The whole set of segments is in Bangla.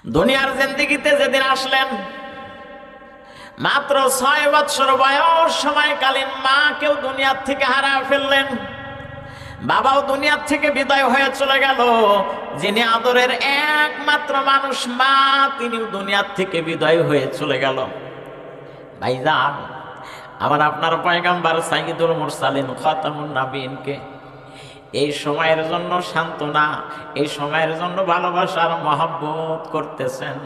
দুনিয়ার জিন্দেগিতে যেদিন আসলেন, মাত্র 6 বছর বয়স সময়কালীন মাকেও দুনিয়ার থেকে হারায় ফেললেন, বাবাও দুনিয়ার থেকে বিদায় হয়ে চলে গেল। যিনি আদরের একমাত্র মানুষ মা, তিনিও দুনিয়ার থেকে বিদায় হয়ে চলে গেল। ভাইজান, আমার আপনার পয়গম্বর সাইয়্যিদুল মুরসালিন খাতামুন নবীনকে এই সময়ের জন্য সান্ত্বনা, এই সময়ের জন্য ভালোবাসার মহব্বত করতেছেন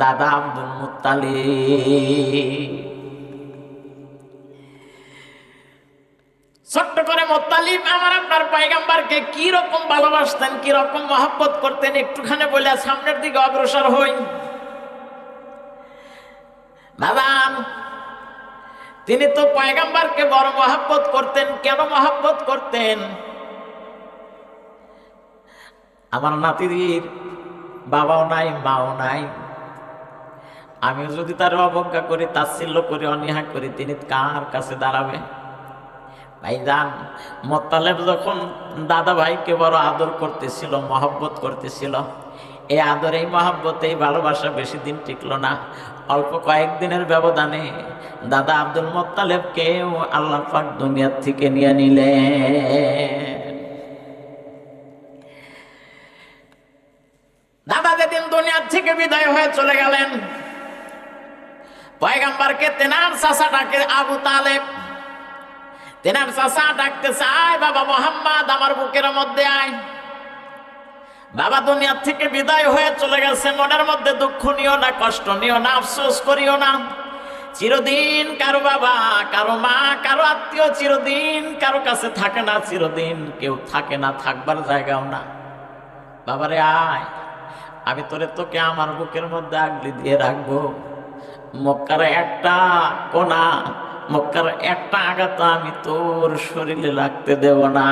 দাদা আব্দুল মুত্তালিব। ছোট্ট করে মুত্তালিব আমার আপনার পয়গম্বরকে কি রকম ভালোবাসতেন, কি রকম মহব্বত করতেন, একটুখানি বলে সামনের দিকে অগ্রসর হই। বাবান, তিনি তো পয়গম্বরকে বড় মহব্বত করতেন। কেন মহব্বত করতেন? আমার নাতির বাবাও নাই, মাও নাই, আমিও যদি তার অবজ্ঞা করি, তাচ্ছিল্য করি, অনীহা করি, তিনি কার কাছে দাঁড়াবে? ভাইজান, মোত্তালেব যখন দাদা ভাইকে বড় আদর করতেছিল, মহব্বত করতেছিল, এই আদর, এই মহব্বত, এই ভালোবাসা বেশি দিন টিকলো না। অল্প কয়েকদিনের ব্যবধানে দাদা আব্দুল মুত্তালিবকেও আল্লাহ পাক দুনিয়ার থেকে নিয়ে নিলেন। দাদা যেদিন দুনিয়ার থেকে বিদায় হয়ে চলে গেলেন, পয়গম্বরকে তেনার চাচা ডাকে আবু তালেব। তেনার চাচা ডাকতেছে, আয় বাবা মোহাম্মদ, আমার বুকের মধ্যে আয়। বাবা দুনিয়ার থেকে বিদায় হয়ে চলে গেছে, মনের মধ্যে দুঃখ নিও না, কষ্ট নিও না, আফসোস করিও না। চিরদিন কারো বাবা, কারো মা, কারো আত্মীয় চিরদিন কারো কাছে থাকে না, চিরদিন কেউ থাকে না, থাকবার জায়গাও না। বাবারে আয়, আমি তোকে আমার বুকের মধ্যে আগলি দিয়ে রাখবো। মক্কার একটা কোনা, মক্কার একটা আঘাত আমি তোর শরীরে লাগতে দেব না।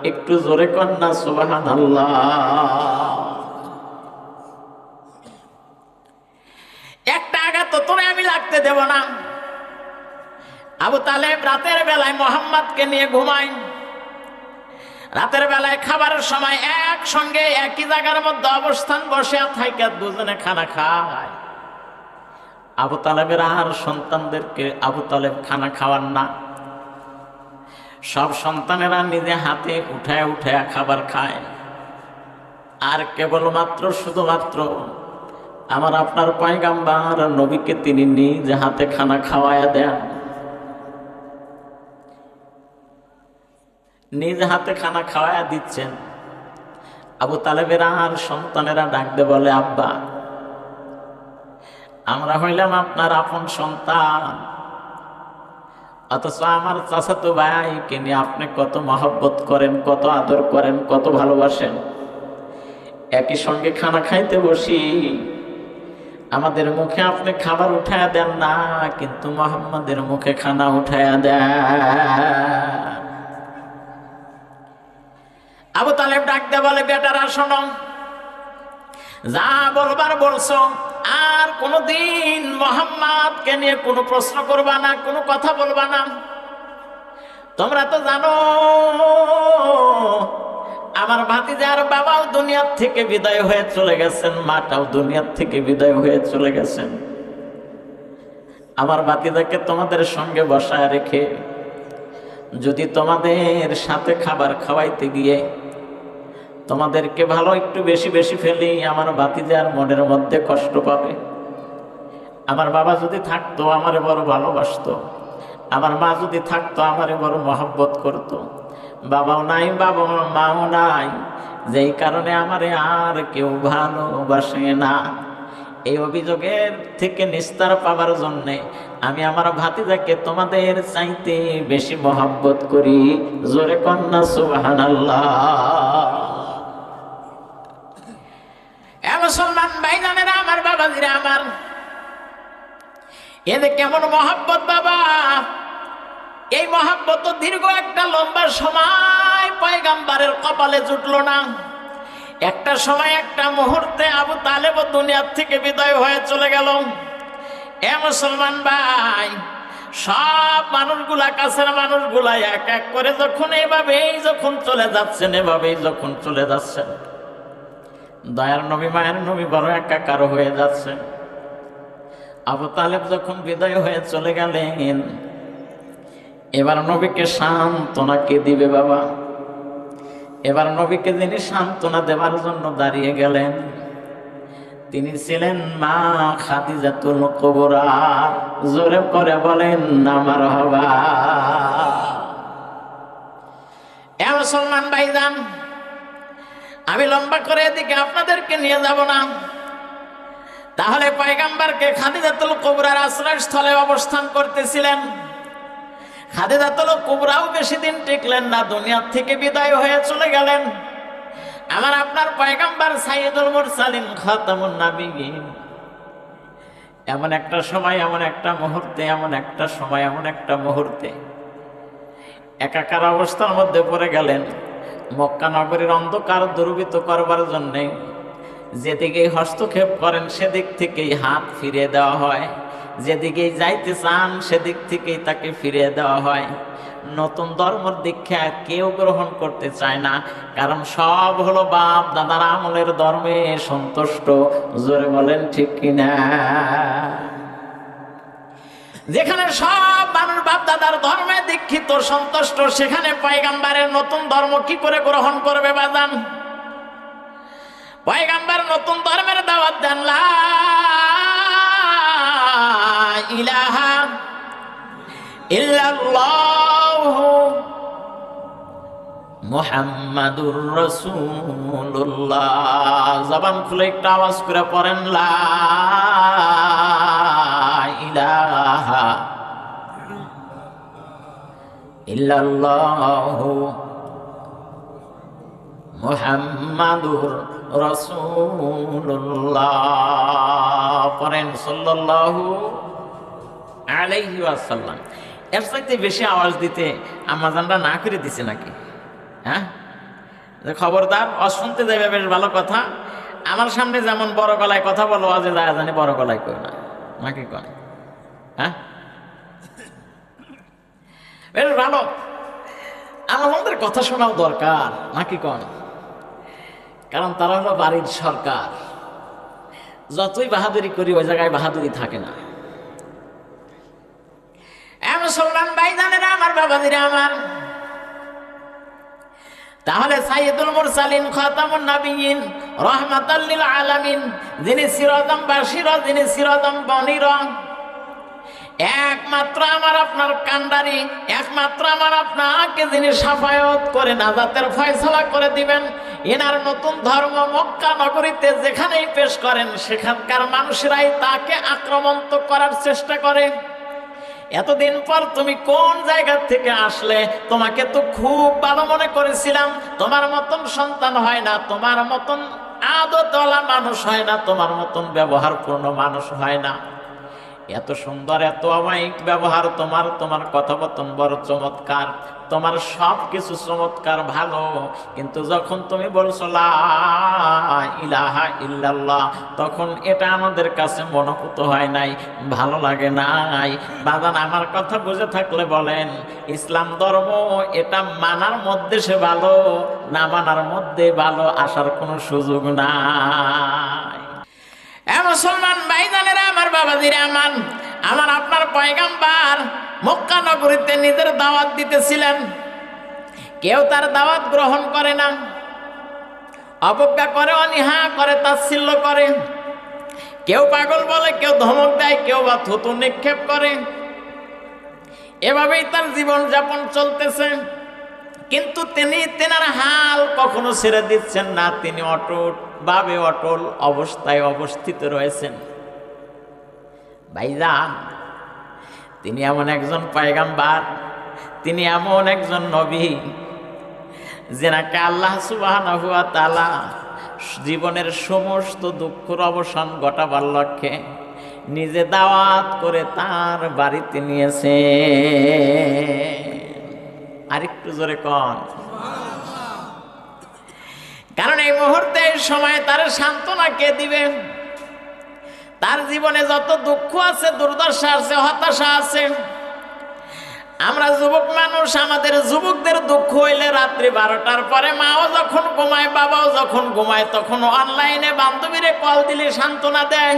একটু জোরে কন্যা সুবহানাল্লাহ। একটা আঘাত তো তোরে আমি লাগতে দেব না। আবু তালেব রাতের বেলায় মোহাম্মদকে নিয়ে ঘুমায়। রাতের বেলায় খাবারের সময় একসঙ্গে একই জায়গার মধ্যে অবস্থান বসে থাইকা দুজনে খানা খায়। আবু তালেবের আর সন্তানদেরকে আবু তালেব খানা খাওয়ান না। সব সন্তানেরা নিজে হাতে উঠায় উঠায় খাবার খায়, আর কেবলমাত্র শুধুমাত্র আমার আপনার পয়গম্বর নবীকে তিনি নিজ হাতে খানা খাওয়ায়া দেন। নিজ হাতে খানা খাওয়ায়া দিচ্ছেন। আবু তালেবের আর সন্তানেরা ডাকতে বলে, আব্বা, আমরা হইলাম আপনার আপন সন্তান, অথচ আমার চাচাতো ভাইকে নিয়ে আপনি কত মহব্বত করেন, কত আদর করেন, কত ভালোবাসেন। একই সঙ্গে খানা খাইতে বসি, আমাদের মুখে আপনি খাবার উঠায়া দেন না, কিন্তু মুহাম্মাদের মুখে খানা উঠায়া দেন। আবু তালেব ডাকতে বলে, বেটারা শোনো, যা বলবার বলছো, আর কোনদিন মুহাম্মাদকে নিয়ে কোনো প্রশ্ন করবা না, কোনো কথা বলবা না। তোমরা তো জানো আমার ভাতিজার বাবাও দুনিয়ার থেকে বিদায় হয়ে চলে গেছেন, মাটাও দুনিয়ার থেকে বিদায় হয়ে চলে গেছেন। আমার ভাতিজাকে তোমাদের সঙ্গে বসায় রেখে যদি তোমাদের সাথে খাবার খাওয়াইতে গিয়ে তোমাদেরকে ভালো একটু বেশি বেশি ফেলি, আমার ভাতিজার মনের মধ্যে কষ্ট পাবে। আমার বাবা যদি থাকতো আমারে বড় ভালোবাসতো, আমার মা যদি থাকতো আমারে বড় মহব্বত করতো। বাবাও নাই, বাবা মাও নাই, যেই কারণে আমারে আর কেউ ভালোবাসে না। এই অভিযোগের থেকে নিস্তার পাবার জন্যে আমি আমার ভাতিজাকে তোমাদের চাইতে বেশি মহব্বত করি। জোরে কন্যা সুবহানাল্লাহ। মুসলমান ভাইজানেরা, আমার বাবাজিরা আমার, এদের কেমন মহব্বত বাবা! এই মহব্বত তো দীর্ঘ একটা লম্বা সময় পয়গম্বরের কপালে জুটলো না। একটা সময়, একটা মুহূর্তে আবু তালেব দুনিয়ার থেকে বিদায় হয়ে চলে গেল। মুসলমান ভাই, সব মানুষগুলা, কাছের মানুষগুলা এক এক করে যখন এভাবেই যখন চলে যাচ্ছেন, দয়ার নবী মায়ের নবী বড় একাকার হয়ে যাচ্ছে। আবু তালেব যখন বিদায় হয়ে চলে গেলেন, এবার নবীকে সান্ত্বনা কে দিবে বাবা? এবার নবীকে যিনি সান্ত্বনা দেবার জন্য দাঁড়িয়ে গেলেন, তিনি ছিলেন মা খাদিজাতুল কুবরা। জোরে করে বলেন না মারহাবা। এ মুসলমান ভাইজান, আমি লম্বা করে এদিকে আপনাদেরকে নিয়ে যাব না। তাহলে পয়গম্বরকে খাদিজাতুল কুবরার আশ্রয়স্থলে অবস্থান করতেছিলেন। খাদিজাতুল কুবরাও বেশি দিন টিকলেন না, দুনিয়া থেকে বিদায় হয়ে চলে গেলেন। আমার আপনার পয়গম্বর সাইয়্যিদুল মুরসালিন খাতামুন নাবিয়্যিন এমন একটা সময়, এমন একটা মুহূর্তে, এমন একটা সময়, এমন একটা মুহূর্তে একাকার অবস্থার মধ্যে পড়ে গেলেন। মক্কা নগরীর অন্ধকার দূরীভূত করবার জন্যে যেদিকেই হস্তক্ষেপ করেন সেদিক থেকেই হাত ফিরিয়ে দেওয়া হয়, যেদিকেই যাইতে চান সেদিক থেকেই তাকে ফিরিয়ে দেওয়া হয়। নতুন ধর্মের দীক্ষা কেউ গ্রহণ করতে চায় না, কারণ সব হলো বাপ দাদার আমলের ধর্মে সন্তুষ্ট। জোরে বলেন ঠিক কিনা? যেখানে সব মানুষ বাপ দাদার ধর্মে দীক্ষিত সন্তুষ্ট, সেখানে পয়গম্বরের নতুন ধর্ম কি করে গ্রহণ করবে বাজান? পয়গম্বর নতুন ধর্মের দাওয়াত দেন, লা ইলাহা ইল্লাল্লাহু মুহাম্মাদুর রাসূলুল্লাহ। জবান খুলে একটা আওয়াজ করে পড়েন, লা ইলাহা ইল্লাল্লাহু মুহাম্মাদুর রাসূলুল্লাহ। পড়েন সাল্লাল্লাহু আলাইহি ওয়াসাল্লাম। এর চাইতে বেশি আওয়াজ দিতে আমাজানরা না করে দিছে নাকি? হ্যাঁ, খবরদার, অশুনতে যাবে বেশ ভালো কথা। আমার সামনে যেমন বড় গলায় কথা বলো, আজ জানি বড় গলায় কই না নাকি কয়? হ্যাঁ, বেশ ভালো। আমাদের কথা শোনাও দরকার নাকি কয়? কারণ তারা হলো বাড়ির সরকার। যতই বাহাদুরি করি ওই জায়গায় বাহাদুরি থাকে না। মুসলমান ভাইজানেরা আমার, বাবাজিরা আমার, তাহলে সাইয়্যিদুল মুরসালিন খাতামুন নাবিয়্যিন রাহমাতাল লিল আলামিন, যিনি সিরাজাম বাশিরা, যিনি সিরাজাম মুনীরা, একমাত্র আমার আপনার কান্ডারি, একমাত্র আমার আপনাকে যিনি শাফায়াত করে নাজাতের ফয়সালা করে দিবেন, এনার নতুন ধর্ম মক্কা নগরীতে যেখানেই পেশ করেন সেখানকার মানুষরাই তাকে আক্রমণ করার চেষ্টা করে। এতদিন পর তুমি কোন জায়গা থেকে আসলে? তোমাকে তো খুব ভালো মনে করেছিলাম। তোমার মতন সন্তান হয় না, তোমার মতন আদতওয়ালা মানুষ হয় না, তোমার মতন ব্যবহারপূর্ণ মানুষ হয় না। এত সুন্দর, এত অমায়িক ব্যবহার তোমার, তোমার কথাবার্তা বড় চমৎকার, তোমার সব কিছু চমৎকার ভালো। কিন্তু যখন তুমি বলছো লা ইলাহা ইল্লাল্লাহ, তখন এটা আমাদের কাছে মনোভূত হয় নাই, ভালো লাগে নাই। বাজান, আমার কথা বুঝে থাকলে বলেন, ইসলাম ধর্ম এটা মানার মধ্যে সে ভালো, না মানার মধ্যে ভালো আসার কোনো সুযোগ নাই। মুসলমান ভাইজানেরা আমার, বাবাজিরা আমার, আমার আপনার পয়গম্বর মক্কা নগরীতে নিজের দাওয়াত দিতেছিলেন। কেউ তার দাওয়াত গ্রহণ করে না, অবজ্ঞা করে, অনীহা করে, তাচ্ছিল্য করে। কেউ পাগল বলে, কেউ ধমক দেয়, কেউ বা থুতু নিক্ষেপ করে। এভাবেই তার জীবন যাপন চলতেছে। কিন্তু তিনি তেনার হাল কখনো ছেড়ে দিচ্ছেন না। তিনি অটুট ভাবে অটল অবস্থায় অবস্থিত রয়েছেন। ভাইজান, তিনি এমন একজন পয়গম্বর, তিনি এমন একজন নবী, যেনাকে আল্লাহ সুবহানাহু ওয়া তাআলা জীবনের সমস্ত দুঃখের অবসান ঘটাবার লক্ষ্যে নিজে দাওয়াত করে তার বাড়িতে নিয়েছে। আরেকটু জোরে কন। কারণ এই মুহূর্তে, এই সময় তার সান্ত্বনা কে দিবে? তার জীবনে যত দুঃখ আছে, দুর্দশা আছে, হতাশা আছে, আমরা যুবক মানুষ, আমাদের যুবকদের দুঃখ হইলে রাত্রি 12টার পরে মাও যখন ঘুমায়, বাবাও যখন ঘুমায়, তখন অনলাইনে বান্ধবীরে কল দিলে সান্ত্বনা দেয়।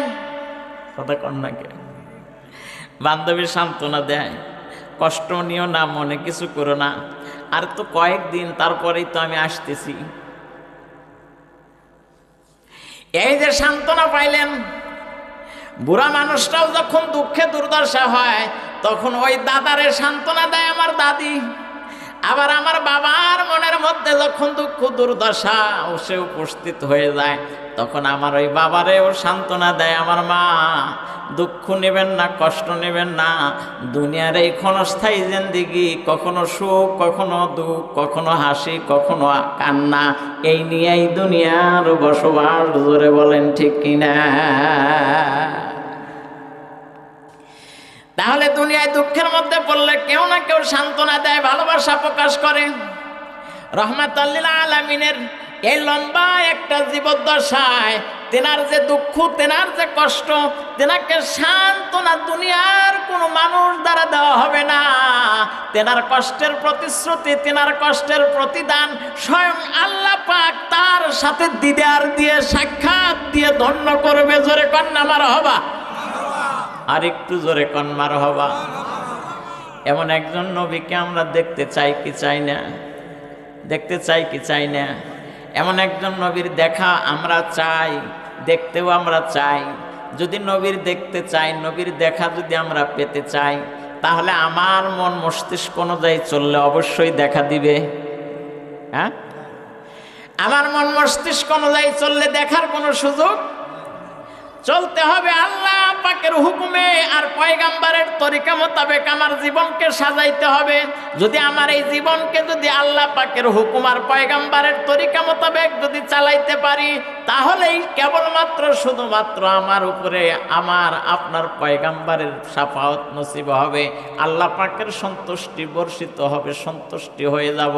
কথা কন না কে? বান্ধবী সান্ত্বনা দেয়, কষ্ট নিও না, মনে কিছু করো না, আর তো কয়েকদিন, তারপরেই তো আমি আসতেছি। এই যে সান্ত্বনা পাইলেন। বুড়া মানুষটাও যখন দুঃখে দুর্দশা হয়, তখন ওই দাদারে সান্ত্বনা দেয় আমার দাদি। আবার আমার বাবার মনের মধ্যে যখন দুঃখ দুর্দশা সে উপস্থিত হয়ে যায়, তখন আমার ওই বাবারেও সান্ত্বনা দেয় আমার মা। দুঃখ নেবেন না, কষ্ট নেবেন না, দুনিয়ার এই ক্ষণস্থায়ী জিন্দেগি, কখনো সুখ, কখনো দুঃখ, কখনো হাসি, কখনো কান্না, এই নিয়েই দুনিয়ার বসবাস। জোরে বলেন ঠিক কিনা? তাহলে দুনিয়ায় দুঃখের মধ্যে পড়লে কেউ না কেউ সান্ত্বনা দেয়, ভালোবাসা প্রকাশ করে। রহমাতুল লিল আলামিনের এই লম্বা একটা জীবদ্দশায় তেনার যে দুঃখ, তেনার যে কষ্ট, তেনাকে সান্ত্বনা দুনিয়ার কোনো মানুষ দ্বারা দেওয়া হবে না। তেনার কষ্টের প্রতিশ্রুতি, তেনার কষ্টের প্রতিদান স্বয়ং আল্লাহ পাক তার সাথে দিদার দিয়ে, সাক্ষাৎ দিয়ে ধন্য করবে। জোরে কন্যা মারহাবা, আর একটু জোরে কন মারহাবা। এমন একজন নবীকে আমরা দেখতে চাই কি চাই না? দেখতে চাই কি চাই না? এমন একজন নবীর দেখা আমরা চাই, দেখতেও আমরা চাই। যদি নবীর দেখতে চাই, নবীর দেখা যদি আমরা পেতে চাই, তাহলে আমার মন মস্তিষ্ক অনুযায়ী চললে অবশ্যই দেখা দিবে। হ্যাঁ, আমার মন মস্তিষ্ক অনুযায়ী চললে দেখার কোনো সুযোগ? চলতে হবে আল্লাহ পাকের হুকুমে আর পয়গাম্বারের তরিকা মোতাবেক আমার জীবনকে সাজাইতে হবে। যদি আমার এই জীবনকে যদি আল্লাহ পাকের হুকুম আর পয়গাম্বারের তরিকা মোতাবেক যদি চালাইতে পারি, তাহলেই কেবলমাত্র শুধুমাত্র আমার উপরে আমার আপনার পয়গাম্বারের শাফাআত নসিব হবে, আল্লাহ পাকের সন্তুষ্টি বর্ষিত হবে, সন্তুষ্টি হয়ে যাব,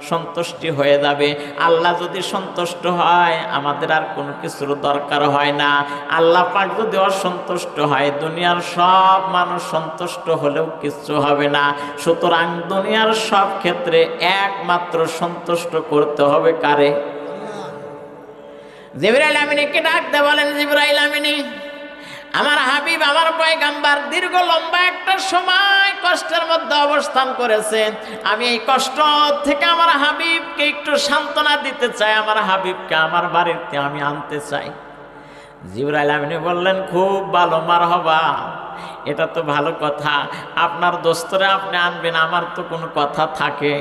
সন্তুষ্টি হয়ে যাবে। আল্লাহ যদি সন্তুষ্ট হয়, আমাদের আর কোনো কিছুর দরকার হয় না। আল্লাহ পাক যদি অসন্তুষ্ট হয়, দুনিয়ার সব মানুষ সন্তুষ্ট হলেও কিচ্ছু হবে না। সুতরাং দুনিয়ার সব ক্ষেত্রে একমাত্র সন্তুষ্ট করতে হবে কারে? জিবরাইল আমিনকে ডাকতে বলেন, জিবরাইল আমিনী, আমার হাবিব, আমার পয়গাম্বার দীর্ঘ লম্বা একটা সময় কষ্টের মধ্যে অবস্থান করেছে। আমি এই কষ্ট থেকে আমার হাবিবকে একটু সান্ত্বনা দিতে চাই, আমার হাবিবকে আমার বাড়িতে আমি আনতে চাই। জিবরাইল আমিনী বললেন, খুব ভালো, মারহাবা, এটা তো ভালো কথা। আপনার দোস্তরে আপনি আনবেন, আমার তো কোনো কথা থাকে?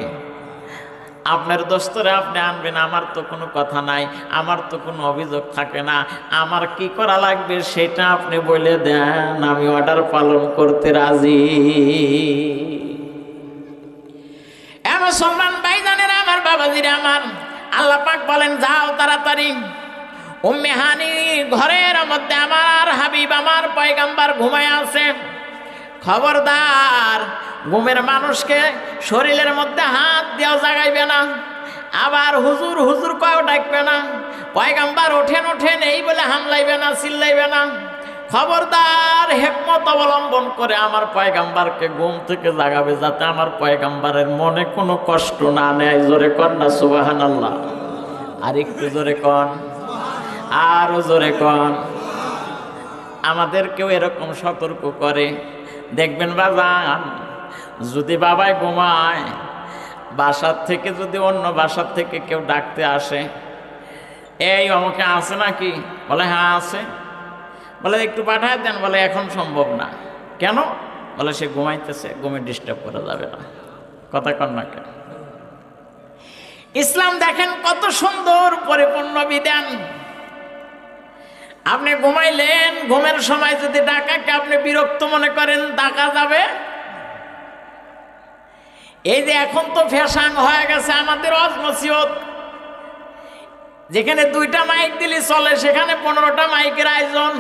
আপনার দোস্তরে আপনি আনবেন, আমার তো কোনো কথা নাই, আমার তো কোনো অভিযোগ থাকে না। আমার কি করা লাগবে সেটা আপনি বলে দেন, আমি অর্ডার পালন করতে রাজি। মুসলমান ভাইজানেরা, আমার বাবাজিরা আমার, আল্লাহ পাক বলেন, যাও তাড়াতাড়ি উম্মে হানি ঘরের মধ্যে আমার হাবিব, আমার পয়গাম্বার ঘুমায় আছে। খবরদার, ঘুমের মানুষকে শরীরের মধ্যে হাত দিয়েও জাগাইবে না, আবার হুজুর হুজুর কয়েও ডাকবে না। পয়গাম্বার ওঠেন ওঠেন এই বলে হামলাইবে না, চিল্লাইবে না। খবরদার, হিকমত অবলম্বন করে আমার পয়গাম্বারকে ঘুম থেকে জাগাবে, যাতে আমার পয়গাম্বারের মনে কোনো কষ্ট না নেয়। জোরে কন না সুবহানাল্লাহ, আর একটু জোরে কন, আরো জোরে কন। আমাদেরকেও এরকম সতর্ক করে। দেখবেন বাবান, যদি বাবায় ঘুমায়, বাসার থেকে যদি অন্য বাসার থেকে কেউ ডাকতে আসে, এই অমুকে আছে নাকি? বলে হ্যাঁ আছে। বলে একটু পাঠায় দেন। বলে এখন সম্ভব না। কেন? বলে সে ঘুমাইতেছে, ঘুমে ডিস্টার্ব করা যাবে না। কথা কন না কেন? ইসলাম দেখেন কত সুন্দর পরিপূর্ণ বিধান। আপনি ঘুমাইলেন, ঘুমের সময় যদি ডাকাকে আপনি বিরক্ত মনে করেন, ডাকা যাবে? এই যে এখন তো ফ্যাশন হয়ে গেছে আমাদের ওয়াজ নসিহত, যেখানে 2টা মাইক দিলে চলে, সেখানে 15টা মাইকের আয়োজন।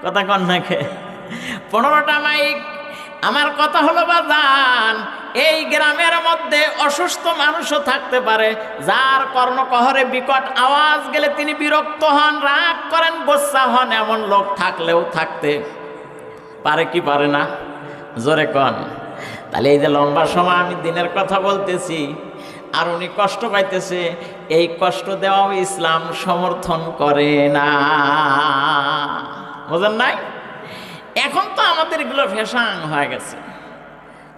কথা কন না কে? 15টা মাইক। আমার কথা হলো বাজান, এই গ্রামের মধ্যে অসুস্থ মানুষও থাকতে পারে, যার কর্ণকহরে বিকট আওয়াজ গেলে তিনি বিরক্ত হন, রাগ করেন, গোসা হন, এমন লোক থাকলেও থাকতে পারে কি পারে না? জোরে কন। তাহলে এই যে লম্বা সময় আমি দিনের কথা বলতেছি আর উনি কষ্ট পাইতেছে, এই কষ্ট দেওয়াও ইসলাম সমর্থন করে না। বুঝেন নাই? এখন তো আমাদের এগুলো ফ্যাশন হয়ে গেছে।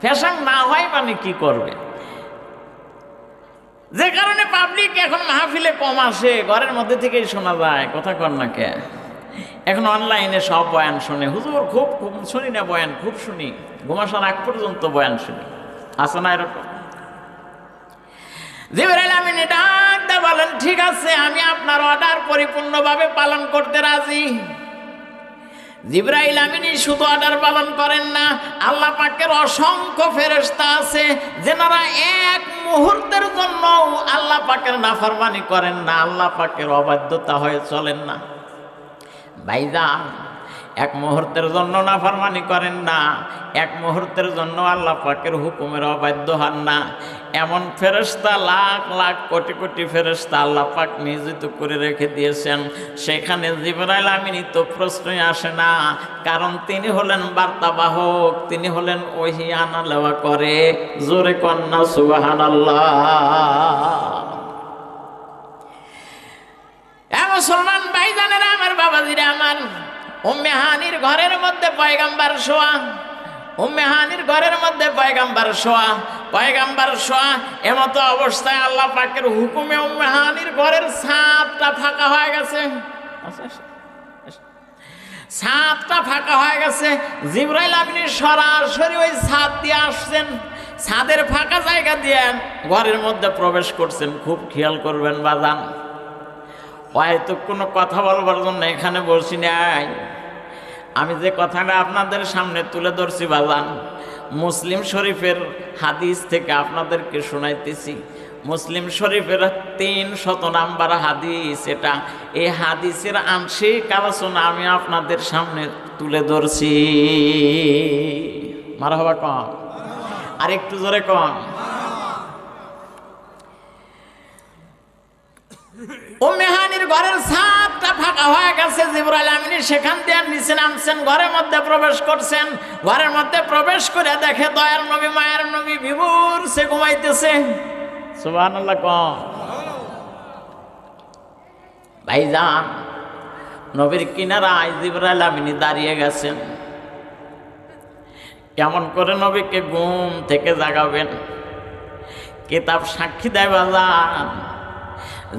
ফ্যাশন না হয় মানে কি করবে, যে কারণে পাবলিক এখন মাহফিলে কম আসে, ঘরের মধ্যে থেকেই শোনা যায়, কথা কর না কে। এখন অনলাইনে সব বয়ান শুনে, হুজুর খুব খুব শুনি না বয়ান, খুব শুনি, ঘুমাসার আগ পর্যন্ত বয়ান শুনি, আছে না এরকম? জিবরাইল আমিন ডাক দিয়ে বলেন, ঠিক আছে আমি আপনার অর্ডার পরিপূর্ণভাবে পালন করতে রাজি। জিবরাইল আমিন শুধু অর্ডার পালন করেন না, আল্লাহ পাকের অসংখ্য ফেরেশতা আছে যেনারা এক মুহূর্তের জন্য আল্লাহ পাকের নাফরমানি করেন না, আল্লাহ পাকের অবাধ্যতা হয়ে চলেন না। ভাইজান, এক মুহূর্তের জন্য নাফরমানি করেন না, এক মুহূর্তের জন্য আল্লাহ পাকের হুকুমের অবাধ্য হন না। এমন ফেরেশতা লাখ লাখ কোটি কোটি ফেরেশতা আল্লাহ পাক নিয়োজিত করে রেখে দিয়েছেন, সেখানে জিবরাইল আমিন তো প্রশ্নই আসে না, কারণ তিনি হলেন বার্তাবাহক, তিনি হলেন ওহী আনা নেওয়া করে। জোরে কন্যা সুবহানাল্লাহ। মুসলমান ভাইজানেরা আমার, বাবাজিরা আমার, উম্মে হানির ঘরের মধ্যে পয়গাম্বার শোয়া, উম্মে হানির ঘরের মধ্যে পয়গাম্বার শোয়া, পয়গাম্বার শোয়া। এমতো অবস্থায় আল্লাহ পাকের হুকুমে উম্মে হানির ঘরের ছাদটা ফাঁকা হয়ে গেছে, ছাদটা ফাঁকা হয়ে গেছে। জিবরাইল আমিন সরাসরি ওই ছাদ দিয়ে আসছেন, ছাদের ফাঁকা জায়গা দিয়ে ঘরের মধ্যে প্রবেশ করছেন। খুব খেয়াল করবেন বাজান, হয়তো কোনো কথা বলবার জন্য এখানে বলছি নাই, আমি যে কথাটা আপনাদের সামনে তুলে ধরছি বাজান, মুসলিম শরীফের হাদিস থেকে আপনাদেরকে শোনাইতেছি। মুসলিম শরীফের 300 নাম্বার হাদিস এটা। এই হাদিসের আংশিক আলোচনা আমি আপনাদের সামনে তুলে ধরছি। মারহাবা কম, আর একটু জোরে কম। উম্মে হানির ঘরের ছাদটা ফাঁকা হয়ে গেছে, জিবরাইল আমিন সেখান দিয়ে নিচে নামছেন, ঘরের মধ্যে প্রবেশ করছেন। ঘরের মধ্যে প্রবেশ করে দেখে দয়ার নবী মায়ের নবী বিভোর সে ঘুমাইতেছে। সুবহানাল্লাহ কম। ভাইজান, নবীর কিনারায় জিবরাইল আমিন দাঁড়িয়ে গেছেন। কেমন করে নবীকে ঘুম থেকে জাগাবেন? কিতাব সাক্ষী দেয় বাজান,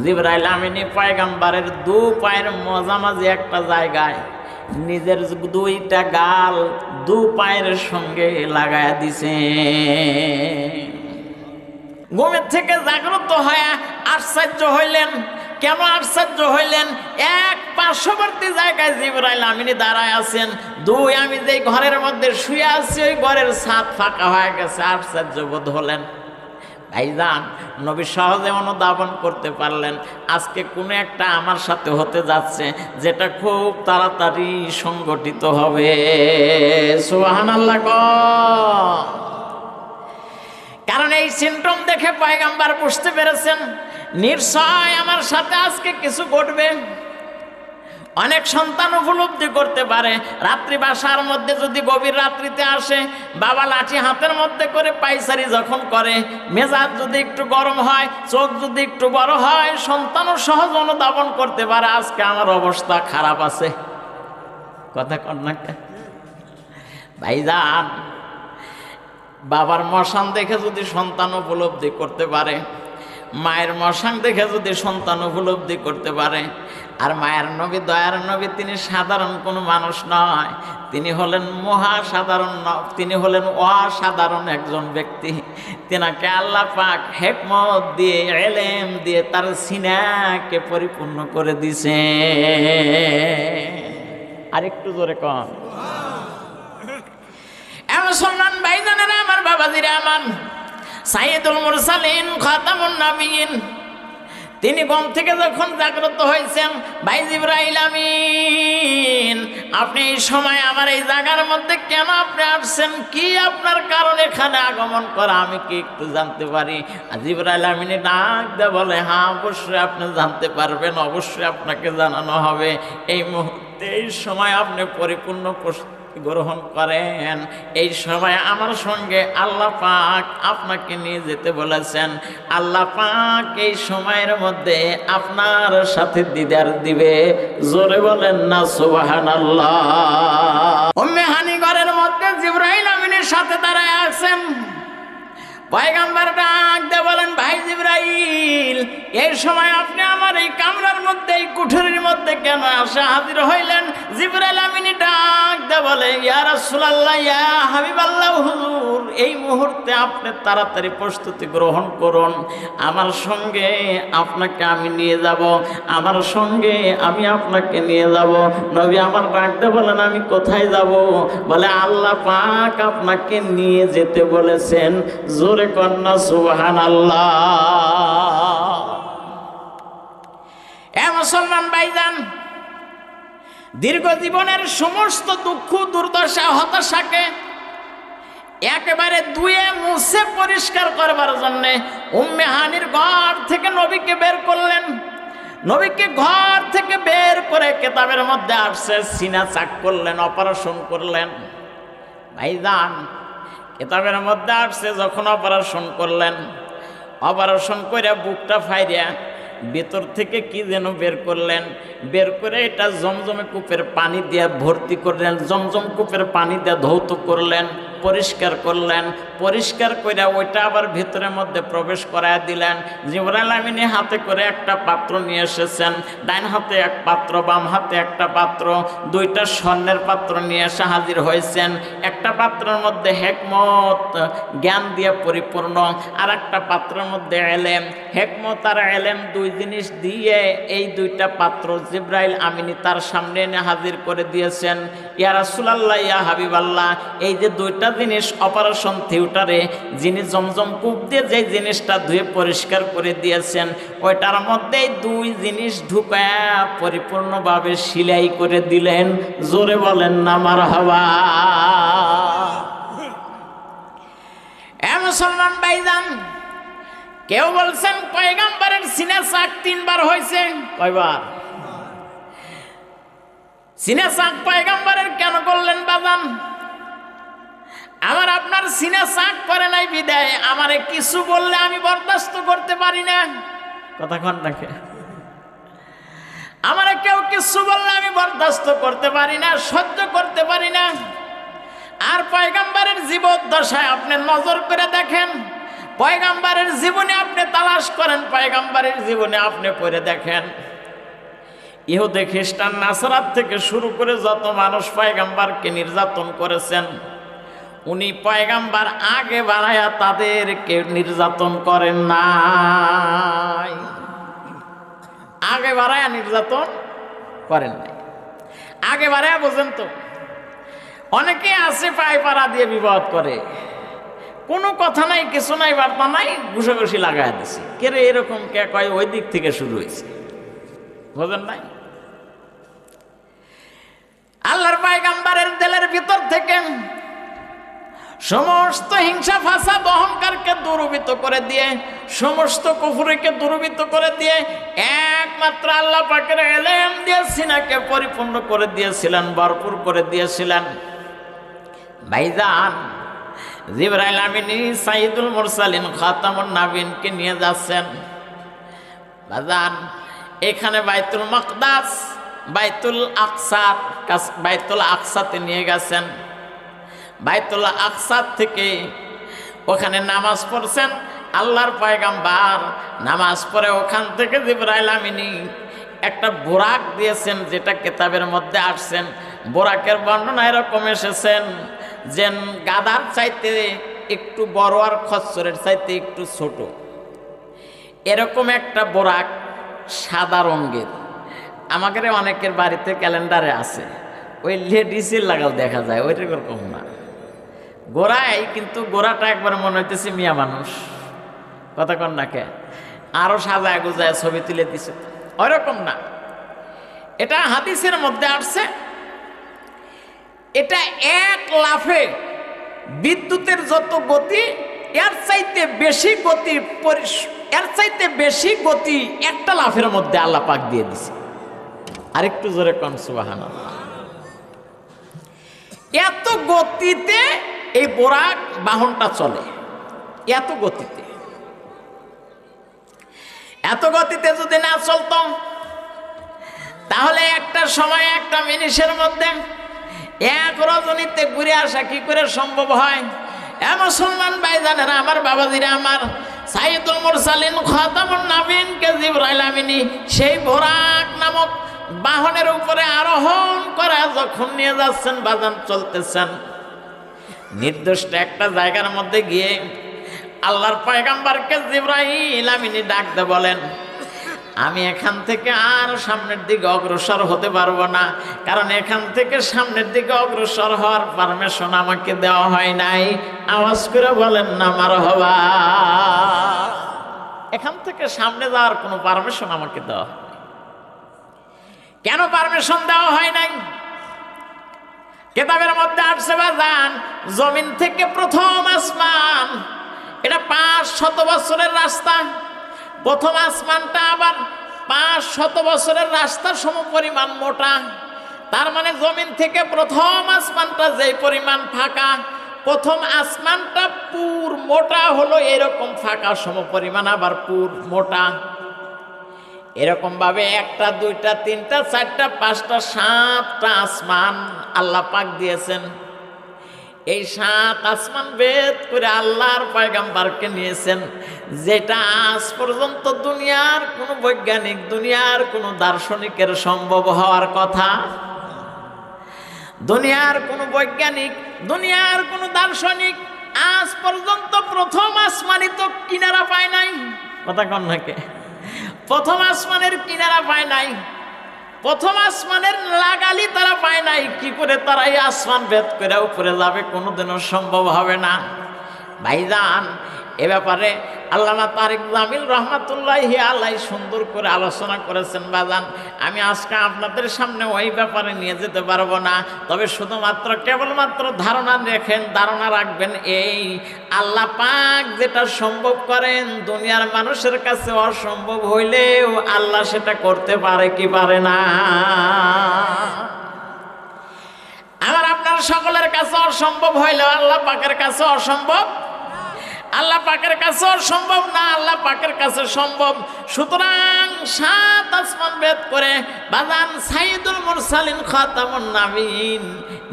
জিবরাইল আমিন পয়গম্বরের দু পায়ের মাঝামাঝি একটা জায়গায় নিজের দুইটা গাল দু পায়ের সঙ্গে লাগায়া দিছে। ঘুমের থেকে জাগ্রত হয়ে আশ্চর্য হইলেন। কেন আশ্চর্য হইলেন? এক পার্শ্ববর্তী জায়গায় জিবরাইল আমিন দাঁড়ায় আছেন, দুই আমি যে ঘরের মধ্যে শুয়ে আছি ওই ঘরের ছাদ ফাঁকা হয়ে গেছে। আশ্চর্য বোধ হলেন। ভাইজান, নবী সহজে অনুধাবন করতে পারলেন আজকে কোনো একটা আমার সাথে হতে যাচ্ছে যেটা খুব তাড়াতাড়ি সংগঠিত হবে। সুবহানাল্লাহ। কারণ এই সিমটম দেখে পয়গম্বর বুঝতে পেরেছেন নিশ্চয় আমার সাথে আজকে কিছু ঘটবে। অনেক সন্তান উপলব্ধি করতে পারে রাত্রি বাসার মধ্যে যদি গভীর রাত্রিতে আসে, বাবা লাঠি হাতের মধ্যে করে পাইচারি যখন করে, মেজাজ যদি একটু গরম হয়, চোখ যদি একটু বড় হয়, সন্তানও সহজ অনুধাবন করতে পারে আজকে আমার অবস্থা খারাপ আছে। কথা কর না ভাইজান, বাবার মশান দেখে যদি সন্তান উপলব্ধি করতে পারে, মায়ের মশান দেখে যদি সন্তান উপলব্ধি করতে পারে, আর মায়ের নবী দয়ার নবী তিনি সাধারণ কোনো মানুষ নয়, তিনি হলেন মহাসাধারণ, তিনি হলেন অসাধারণ একজন ব্যক্তি। তেনাকে আল্লাহ পাক হিকমত দিয়ে ইলম দিয়ে তার সিনাকে পরিপূর্ণ করে দিছে। আরেকটু জোরে কম। মুসলমান ভাইজানেরা আমার, বাবাজিরা আমার, সাইয়্যিদুল মুরসালিন খাতামুন নবিয়্যিন তিনি ঘুম থেকে যখন জাগ্রত হয়েছেন, ভাই জিবরাইল আমিন আপনি এই সময় আমার এই জায়গার মধ্যে কেন আপনি আসছেন? কি আপনার কারণ এখানে আগমন করা আমি কি একটু জানতে পারি? জিবরাইল আমিন ডাক দিয়ে বলে, হ্যাঁ অবশ্যই আপনি জানতে পারবেন, অবশ্যই আপনাকে জানানো হবে। এই মুহূর্তে এই সময় আপনি পরিপূর্ণ গ্রহণ করেন। এই সময় আমার সঙ্গে আল্লাহ পাক আপনাকে নিয়ে যেতে বলেছেন। আল্লাহ পাক এই সময়ের মধ্যে আপনার সাথে দিদার দিবে। জোরে বলেন না সুবহানাল্লাহ। উম্মে হানি ঘরের মধ্যে জিবরাইল আমিনের সাথে দাঁড়ায় আছেন। পয়গম্বর ডাক দিয়ে বলেন, ভাই জিবরাইল, এই সময় আপনি আমার এই কামরার মধ্যে, এই কুঠুরির মধ্যে কেন আসা হাজির হইলেন? জিবরাইল আমিনী ডাক দিয়ে বলে, ইয়া রাসূলুল্লাহ, ইয়া হাবিবাল্লাহ, হুজুর, এই মুহূর্তে আপনি তাড়াতাড়ি প্রস্তুতি গ্রহণ করুন। আমার সঙ্গে আপনাকে আমি নিয়ে যাব, আমার সঙ্গে আমি আপনাকে নিয়ে যাব। নবী আমার ডাক দিয়ে বলেন, আমি কোথায় যাব? বলে, আল্লাহ পাক আপনাকে নিয়ে যেতে বলেছেন। জোরে কন্যা সুবহানাল্লাহ। এ মুসলমান ভাইজান, দীর্ঘ জীবনের সমস্ত দুঃখ, দুর্দশা, হতাশাকে একেবারে ধুয়ে মুছে পরিষ্কার করবার জন্য উম্মে হানির ঘর থেকে নবীকে বের করলেন। নবীকে ঘর থেকে বের করে কেতাবের মধ্যে আসছে, সিনা চাক করলেন, অপারেশন করলেন। ভাইজান, কেতাবের মধ্যে আসছে যখন অপারেশন করলেন, অপারেশন করে বুকটা ফাইরিয়া ভেতর থেকে কি যেন বের করলেন। বের করে এটা জমজমে কূপের পানি দিয়ে ভর্তি করলেন, জমজম কূপের পানি দিয়ে ধৌত করলেন, পরিষ্কার করলেন। পরিষ্কার করে ওইটা আবার ভেতরের মধ্যে প্রবেশ করায় দিলেন। জিবরাইল আমিনী হাতে করে একটা পাত্র নিয়ে এসেছেন, ডাইন হাতে এক পাত্র, বাম হাতে একটা পাত্র, দুইটা স্বর্ণের পাত্র নিয়ে এসে হাজির হয়েছেন। একটা পাত্রের মধ্যে হেকমত, জ্ঞান দিয়ে পরিপূর্ণ, আর একটা পাত্রের মধ্যে এলেম। হেকমত আর এলেম দুই জিনিস দিয়ে এই দুইটা পাত্র জিবরাইল আমিনী তার সামনে এনে হাজির করে দিয়েছেন। ইয়া রাসূলুল্লাহ, ইয়া হাবিবাল্লাহ, এই যে দুইটা জিনিস অপারেশন থিয়েটারে যিনি জমজম কূপ দিয়ে যে জিনিসটা ধুয়ে পরিষ্কার করে দিয়েছেন, ওইটার মধ্যে দুই জিনিস ঢুকায়া পরিপূর্ণভাবে সেলাই করে দিলেন। জোরে বলেন না মারহাবা। এ মুসলমান ভাইজান, কেউ বলছেন পয়গম্বরের সিনা চাক 3 বার হয়েছে। কয়বার? সিনা চাক পয়গম্বরের কেন করলেন বাজান? আমার আপনার সিনা চাক করে নাই বিদায় আমারে কিছু বললে আমি বরদাস্ত করতে পারি না। কথা কন নাকি? আমারে কেউ কিছু বললে আমি বরদাস্ত করতে পারি না, সহ্য করতে পারি না। আর পয়গম্বরের জীবদ্দশায় আপনি নজর করে দেখেন, পয়গম্বরের জীবনে আপনি তালাশ করেন, পয়গম্বরের জীবনে আপনি পড়ে দেখেন, ইহুদি খ্রিস্টান নাসরাত থেকে শুরু করে যত মানুষ পয়গম্বরকে নির্যাতন করেছেন, উনি পয়গম্বর আগে বাড়ায়া তাদেরকে নির্যাতন করেন নাই। আগে বাড়ায়া নির্যাতন করেন নাই, আগে বাড়ায়া। বোঝেন তো, অনেকে আছে পায়পাড়া দিয়ে বিবাদ করে, কোনো কথা নাই, কিছু নাই, বার্তা নাই, ঘুষাঘুষি লাগাই দিছে। কে রে এরকম কে কয়? ওই দিক থেকে শুরু হয়েছে, বোঝেন নাই? আল্লাহর পয়গম্বরের দিলের ভিতর থেকে সমস্ত হিংসা, ফাসাদ, অহংকারকে দূরীভূত করে দিয়ে, সমস্ত কুফরিকে দূরীভূত করে দিয়ে একমাত্র আল্লাহ পাকের ইলম দিয়ে সিনাকে পরিপূর্ণ করে দিয়েছিলেন, ভরপুর করে দিয়েছিলেন। ভাইজান, জিবরাইল আমিনী সাইয়্যিদুল মুরসালিন খাতামুন নাবিয়িনকে নিয়ে যাচ্ছেন। ভাইজান, এখানে বাইতুল মাকদাস, বাইতুল আকসাতে নিয়ে গেছেন। বাইতুল আকসা থেকে ওখানে নামাজ পড়ছেন আল্লাহর পয়গম্বর। নামাজ পড়ে ওখান থেকে জিবরাইল আমিনী একটা বোরাক দিয়েছেন, যেটা কিতাবের মধ্যে আসছেন। বোরাকের বর্ণনা এরকম এসেছেন যে গাধার চাইতে একটু বড় আর খচ্চরের চাইতে একটু ছোট, এরকম একটা বোরাক, সাদা রঙের। আমাদের অনেকের বাড়িতে ক্যালেন্ডারে আছে, ওই লেডিসের লাগাও দেখা যায়, ওই রকম না, গোড়ায়, কিন্তু গোড়াটা একবার মনে হইতেছে মিয়া মানুষ। কথা কন না কে? আরো সাজায় গুজায় ছবি তুলে দিছে, ওইরকম না। এটা হাদিসের মধ্যে আসছে, এটা এক লাফে বিদ্যুতের যত গতি, এর চাইতে বেশি গতি একটা লাফের মধ্যে আল্লাহ পাক দিয়ে দিছে। আরেকটু জোরে কন সুবহানাল্লাহ। এত গতিতে এই বোরাক বাহনটা চলে, এত গতিতে। এত গতিতে যদি না চলতো তাহলে একটা সময় একটা মিনিটের মধ্যে এক রজনীতে ঘুরে আসা কি করে সম্ভব হয়? মুসলমান ভাইজানেরা, আমার বাবাজিরা, আমার সাইয়্যিদুল মুরসালিন খাতামুন নবীনকে জিবরাইল আমিনী সেই বোরাক নামক বাহনের উপরে আরোহণ করে যখন নিয়ে যাচ্ছেন, বাজান চলতেছেন, নির্দিষ্ট একটা জায়গার মধ্যে গিয়ে আল্লাহর পয়গম্বরকে জিবরাইল আমিনী ডাকতে বলেন, আমি এখান থেকে আর সামনের দিকে অগ্রসর হতে পারবো না, কারণ এখান থেকে সামনের দিকে অগ্রসর হওয়ার পারমিশন আমাকে দেওয়া হয় নাই। আওয়াজ করে বলেন না মারহাবা। এখান থেকে সামনে যাওয়ার কোনো পারমিশন আমাকে দেওয়া হয়। কেন পারমিশন দেওয়া হয় নাই? কিতাবের মধ্যে আসছে বাজান, জমিন থেকে প্রথম আসমান, এটা 500 বছরের রাস্তা। প্রথম আসমানটা আবার 500 বছরের রাস্তার সমপরিমাণ মোটা। তার মানে জমিন থেকে প্রথম আসমানটা যে পরিমাণ ফাঁকা, প্রথম আসমানটা পুর মোটা হলো এরকম ফাঁকা সমপরিমাণ, আবার পুর মোটা। এরকম ভাবে 1টা 2টা 3টা 4টা 5টা 7টা আসমান আল্লাহ পাক দিয়েছেন। এই 7 আসমান ভেদ করে আল্লাহর পয়গম্বরকে নিয়েছেন, যেটা আজ পর্যন্ত দুনিয়ার কোনো বৈজ্ঞানিক, দুনিয়ার কোনো দার্শনিকের সম্ভব হওয়ার কথা। দুনিয়ার কোনো বৈজ্ঞানিক, দুনিয়ার কোনো দার্শনিক আজ পর্যন্ত প্রথম আসমানই তো কিনারা পায় নাই। কথা কন নাকি? প্রথম আসমানের কিনারা পায় নাই, প্রথম আসমানের লাগালি তারা পায় নাই। কি করে তারা এই আসমান ভেদ করে উপরে যাবে? কোনোদিনও সম্ভব হবে না। ভাইজান, এ ব্যাপারে আল্লামা তারিক জামিল রহমাতুল্লাহি আলাইহি সুন্দর করে আলোচনা করেছেন। বাজান, আমি আজকে আপনাদের সামনে ওই ব্যাপারে নিয়ে যেতে পারবো না, তবে শুধুমাত্র কেবলমাত্র ধারণা রাখবেন এই, আল্লাহ পাক যেটা সম্ভব করেন দুনিয়ার মানুষের কাছে অসম্ভব হইলেও আল্লাহ সেটা করতে পারে কি পারে না? আমার আপনার সকলের কাছে অসম্ভব হইলেও আল্লাহ পাকের কাছে অসম্ভব, আল্লাহ পাকের কাছে সম্ভব না, আল্লাহ পাকের কাছে সম্ভব। সুতরাং 7 আসমান ভেদ করে বাজান সাইয়্যিদুল মুরসালিন খাতামুন নবীন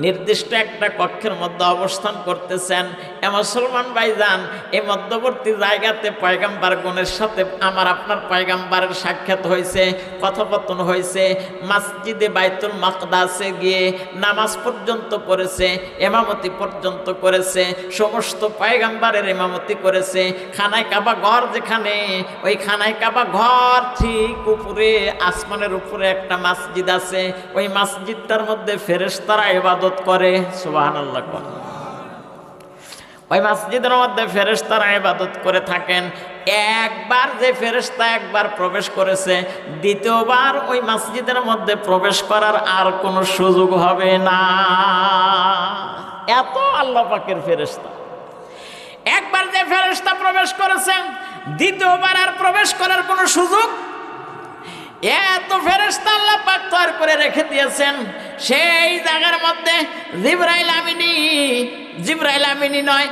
নির্দিষ্ট একটা কক্ষের মধ্যে অবস্থান করতেছেন। এ মুসলমান ভাইজান, এই মধ্যবর্তী জায়গাতে পয়গম্বরগণের সাথে আমার আপনার পয়গম্বরের সাক্ষাৎ হয়েছে, কথোপকথন হয়েছে। মসজিদে বাইতুল মাকদাসে গিয়ে নামাজ পর্যন্ত করেছে, ইমামতি পর্যন্ত করেছে, সমস্ত পয়গম্বরের ইমামতি করেছে। খানায় কাবা ঘর যেখানে, ওই খানায় কাবা ঘর ঠিক উপরে আসমানের উপরে একটা মসজিদ আছে। ওই মসজিদটার মধ্যে ফেরেশতারা ইবাদত করে। সুবহানাল্লাহ। ওই মসজিদের মধ্যে ফেরেশতারা ইবাদত করে থাকেন। একবার যে ফেরেশতা একবার প্রবেশ করেছে, দ্বিতীয়বার ওই মসজিদের মধ্যে প্রবেশ করার আর কোনো সুযোগ হবে না। এত আল্লাহ পাকের ফেরেশতা। একবার যে ফেরেশতা প্রবেশ করেছেন, দ্বিতীয়বার আর প্রবেশ করার কোনো সুযোগ, এত ফেরেশতা আল্লাহ পাক তৈরি করে রেখে দিয়েছেন। সেই জায়গার মধ্যে জিবরাইল আমিনী নয়,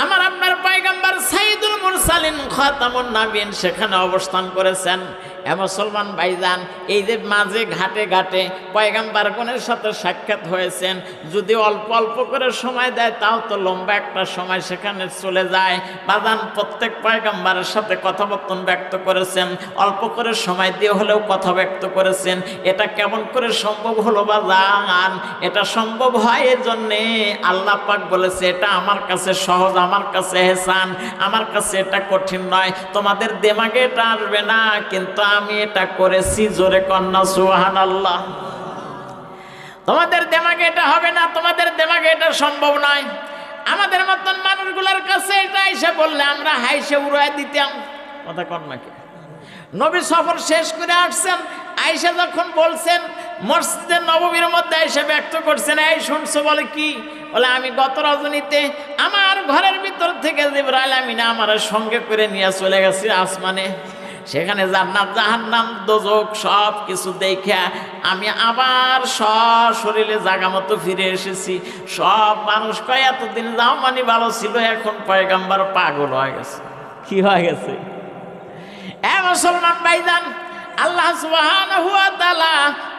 আমার আপনার পয়গম্বর সাইয়্যিদুল মুরসালিন খাতামুন নবীন সেখানে অবস্থান করেছেন। এ মুসলমান ভাইজান, এই যে মাঝে ঘাটে ঘাটে পয়গম্বরগণের সাথে সাক্ষাৎ হয়েছেন, যদি অল্প অল্প করে সময় দেয় তাও তো লম্বা একটা সময় সেখানে চলে যায়। বাজান, প্রত্যেক পয়গম্বরের সাথে কথাবার্তা ব্যক্ত করেছেন, অল্প করে সময় দিয়ে হলেও কথা ব্যক্ত করেছেন। এটা কেমন করে সম্ভব হলো বাজান? এটা সম্ভব হয় এজন্যে আল্লাহ পাক বলেছে, এটা আমার কাছে সহজ, আমার কাছে এহসান, আমার কাছে এটা কঠিন নয়। তোমাদের দিমাগে এটা আসবে না, কিন্তু আমি এটা করেছি। জোরে কন্যা সুবহানাল্লাহ। তোমাদের দিমাগে এটা হবে না, তোমাদের দিমাগে এটা সম্ভব নয়। আমাদের মতন মানুষগুলোর কাছে এটা এসে বললে আমরা হাইসে উড়াই দিতাম। কথা কন নাকি? নবী সফর শেষ করে আসছেন, আয়েশা যখন বলছেন, মসজিদের নববীর মধ্যে এসে ব্যক্ত করছেন, এই শুনছো? বলে কি? বলে আমি গত রজনীতে আমার ঘরের ভিতর থেকে জিবরাইল আমিন আমার সঙ্গে করে নিয়ে চলে গেছি আসমানে। সেখানে জান্নাত জাহান্নাম দোজখ সব কিছু দেখে আমি আবার সশরীরে জাগা মতো ফিরে এসেছি। সব মানুষ কয় এতদিন যাও মানে ভালো ছিল, এখন পয়গাম্বার পাগল হয়ে গেছে। কি হয়ে গেছে? এ মুসলমান ভাইজান, আল্লাহ সুবহানাহু ওয়া তাআলা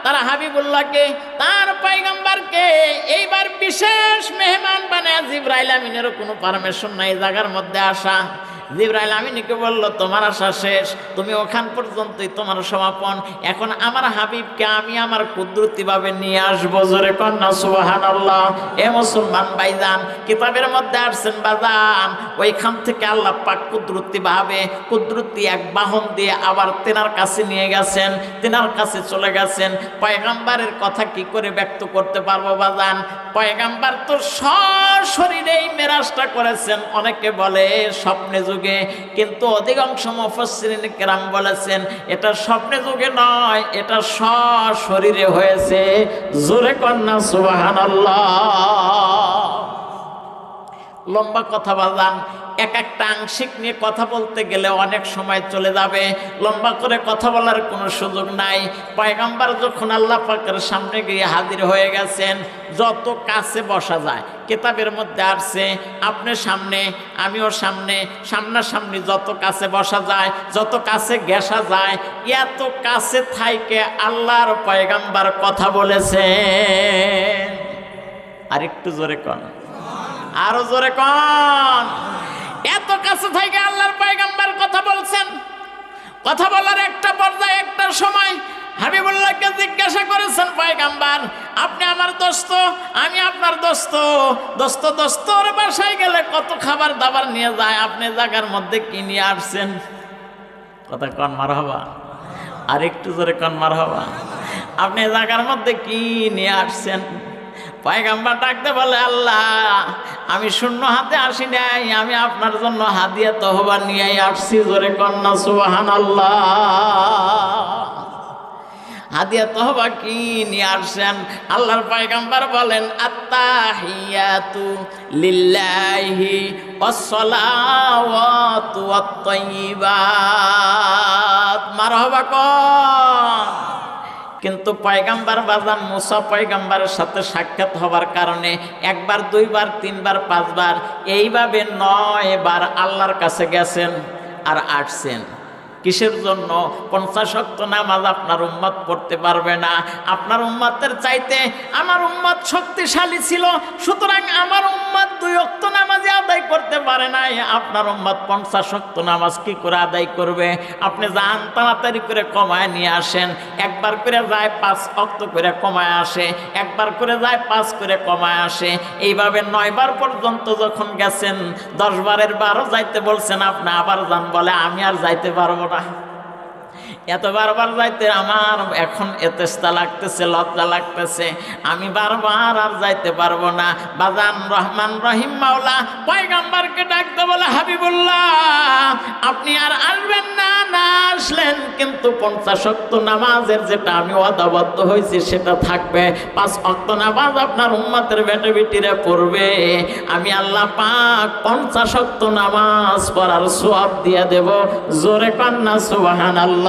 তার হাবিবুল্লাহকে, তার পয়গম্বরকে এইবার বিশেষ মেহমান বানায় জিবরাইল আমিনেরও কোনো পারমিশন নাই জায়গার মধ্যে আসা। জিবরাইল আমিনকে বলল, তোমার আসা শেষ, তুমি ওখান পর্যন্তই তোমার সমাপন। এখন আমার হাবিবকে আমি আমার কুদরতিভাবে নিয়ে আসবো। জোরে কন্যা সুবহানাল্লাহ। এ মুসলমান ভাইজান, কিতাবের মধ্যে আসছেন বাজান, ওইখান থেকে আল্লাহ পাক কুদরতি এক বাহন দিয়ে আবার তেনার কাছে নিয়ে গেছেন, তেনার কাছে চলে গেছেন। পয়গম্বরের কথা কি করে ব্যক্ত করতে পারবো বাজান? পয়গম্বর তো সশরীরেই মেরাজটা করেছেন। অনেকে বলে স্বপ্নে যুগে, কিন্তু অধিকাংশ মুফাসসিরিন কেরাম বলেছেন এটা স্বপ্নে যুগে নয়, এটা সশরীরে হয়েছে। জোরে কন্যা সুবহানাল্লাহ। লম্বা কথা বাজান, এক একটা আংশিক নিয়ে কথা বলতে গেলে অনেক সময় চলে যাবে, লম্বা করে কথা বলার কোনো সুযোগ নাই। পয়গম্বর যখন আল্লাহ পাকের সামনে গিয়ে হাজির হয়ে গেছেন, যত কাছে বসা যায়, কিতাবের মধ্যে আসছে আপনার সামনে আমিও সামনে, সামনাসামনি যত কাছে বসা যায়, যত কাছে ঘেঁষা যায়, এত কাছে থাইকে আল্লাহর পয়গম্বর কথা বলেছেন। আর একটু জোরে কন, আরো জোরে কন। এত কাছে থেকে আল্লাহর পয়গম্বর কথা বলছেন। কথা বলার একটা পর্যায়ে একটা সময় হাবিবুল্লাহকে জিজ্ঞাসা করেছেন, পয়গম্বর আপনি আমার দোস্ত, আমি আপনার দোস্ত, দোস্তর বাসায় গেলে কত খাবার দাবার নিয়ে যায়, আপনি জায়গার মধ্যে কি নিয়ে আসছেন? কথা কন মারহাবা। আর একটু জোরে কন মারহাবা। আপনি জায়গার মধ্যে কি নিয়ে আসছেন? পয়গম্বর ডাকতে বলে, আল্লাহ আমি শূন্য হাতে আসি নাই, আমি আপনার জন্য হাদিয়া তহবা নিয়ে আসছি। জোরে কন্যা সুবহানাল্লাহ। হাদিয়া তহবা কি নিয়ে আসছেন? আল্লাহর পয়গম্বর বলেন, আত্তাহিয়াতু লিল্লাহি ওয়াসসালাওয়াতু ওয়াত-তাইয়্যিবাত। মারহাবা কন। কিন্তু পয়গম্বর বাজান মুসা পয়গম্বরের সাথে সাক্ষাৎ হবার কারণে একবার, দুইবার, তিনবার, পাঁচবার, এইভাবে 9 বার আল্লাহর কাছে গেছেন আর আসছেন। কিসের জন্য? 50 ওয়াক্ত নামাজ আপনার উম্মত পড়তে পারবে না। আপনার উম্মতের চাইতে আমার উম্মত শক্তিশালী ছিল, সুতরাং আমার উম্মত 2 ওয়াক্ত নামাজই আদায় করতে পারে নাই। আপনার উম্মত 50 ওয়াক্ত নামাজ কি করে আদায় করবে? আপনি যান তাড়াতাড়ি করে কমায় নিয়ে আসেন। একবার করে যায় 5 ওয়াক্ত করে কমায় আসে, একবার করে যায় 5 করে কমায় আসে। এইভাবে 9 বার পর্যন্ত যখন গেছেন, 10 বারের 12 যাইতে বলছেন, আপনি আবার যান, বলে আমি আর যাইতে পারবো না। এত বারবার যাইতে আমার এখন এতেস্তা লাগতেছে, লজ্জা লাগতেছে, আমি বারবার আর যাইতে পারবো না। বাজান রহমান রহিম মাওলা পয়গম্বরকে ডাকতে বলে, হাবিবুল্লাহ আপনি আর আসবেন না, না আসলেন কিন্তু 50 ওয়াক্ত নামাজের যেটা আমি ওয়াদাবদ্ধ হয়েছি সেটা থাকবে। 5 ওয়াক্ত নামাজ আপনার উম্মতের বেটে বেটিরা পড়বে। আমি আল্লাহ পাক 50 ওয়াক্ত নামাজ পড়ার সওয়াব দিয়ে দেব। জোরে কান্না সুবহানাল্লাহ।